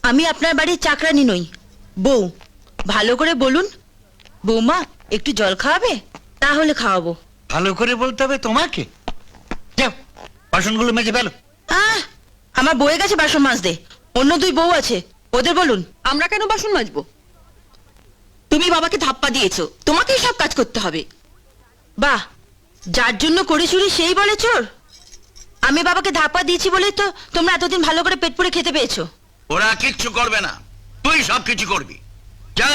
আমি আপনার বাড়ির চাকরানি নই, বউ। ভালো করে বলুন। বৌমা, একটু জল খাওয়াবে? তাহলে খাওয়াবো। ভালো করে বলতে হবে তোমাকে। যাও, বাসনগুলো মেজে ফেলো। আমার বউয়ের কাছে বাসন মাজতে, অন্য দুই বউ আছে, ওদের বলুন। আমরা কেন বাসন মাজবো? তুমি বাবাকে ধাপ্পা দিয়েছো, তোমাকেই সব কাজ করতে হবে। বাহ, যার জন্য করে চুরি সেই বলে চোর। আমি বাবাকে ধাপ্পা দিয়েছি বলেই তো তোমরা এতদিন ভালো করে পেট পুড়ে খেতে পেয়েছো। ওরা কিচ্ছু করবে না, তুই সব কিছু করবি। যা।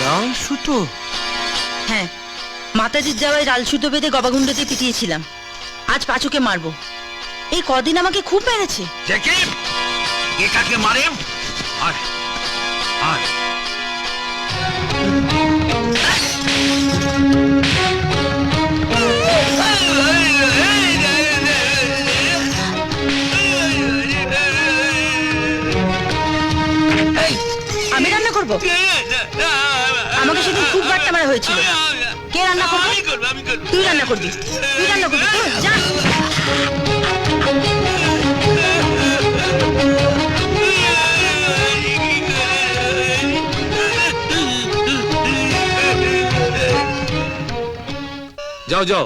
লাল সুতো? হ্যাঁ, মাতাজির যাওয়ায় লাল সুতো বেঁধে গবাগুন্ডতে পিটিয়েছিলাম। আজ পাঁচুকে মারবো। এই কদিন আমাকে খুব মেরেছে। দেখি কে কাকে মারে। আর আর আমি রান্না করবো? আমাকে সেদিন খুব বাট্টা মারা হয়েছিল। কে রান্না করবে? তুই রান্না করবি, তুই রান্না করবি। যা। যাও যাও,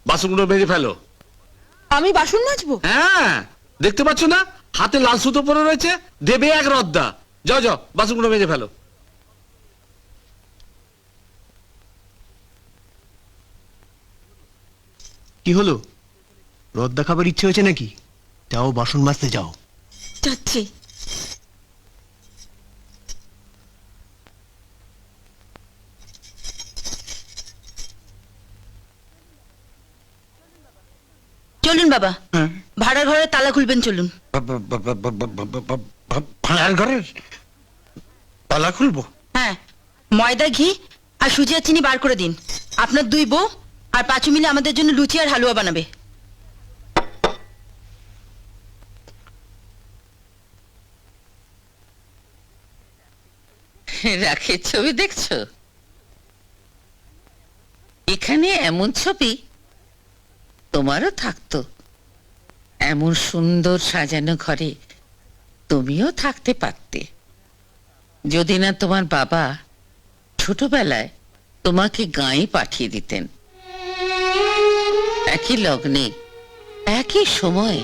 বাসনগুলো মেজে ফেলো। আমি বাসন মাজবো? হ্যাঁ, দেখতে পাচ্ছ না হাতে লাল সুতো পরে রয়েছে, দেবে এক রদ্দা। যাও যাও, বাসনগুলো মেজে ফেলো। কি হলো, রদ্দা খাবার ইচ্ছে হয়েছে নাকি? যাও বাসন মাজতে যাও। যাচ্ছি। চলুন বাবা, ভাড়ার ঘরে তালা খুলবেন। চলুন। ভাড়ার ঘরের তালা খুলবো? হ্যাঁ, ময়দা, ঘি আর সুজি আর চিনি বার করে দিন। আপনার দুই বউ আর পাঁচু মিলে আমাদের জন্য লুচি আর হালুয়া বানাবে। রাখের ছবি দেখছো? এখানে এমন ছবি তোমারও থাকতো। এমন সুন্দর সাজানো ঘরে তুমিও থাকতে পারতে, যদি না তোমার বাবা ছোটবেলায় তোমাকে গাঁয়ে পাঠিয়ে দিতেন। একই লগ্নে একই সময়ে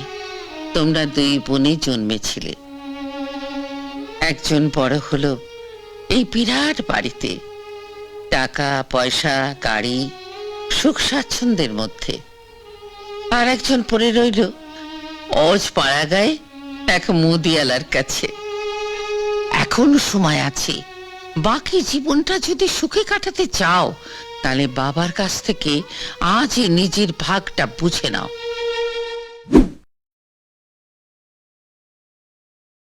তোমরা দুই বোনে জন্মেছিলে। একজন বড় হলো এই বিরাট বাড়িতে, টাকা পয়সা, গাড়ি, সুখ স্বাচ্ছন্দ্যের মধ্যে। আর একজন পড়ে রইল অজ পাড়া গায়ে এক মুদিয়ালার কাছে। এখনো সময় আছে, বাকি জীবনটা যদি সুখে কাটাতে চাও তাহলে বাবার কাছ থেকে আজ নিজের ভাগটা বুঝে নাও।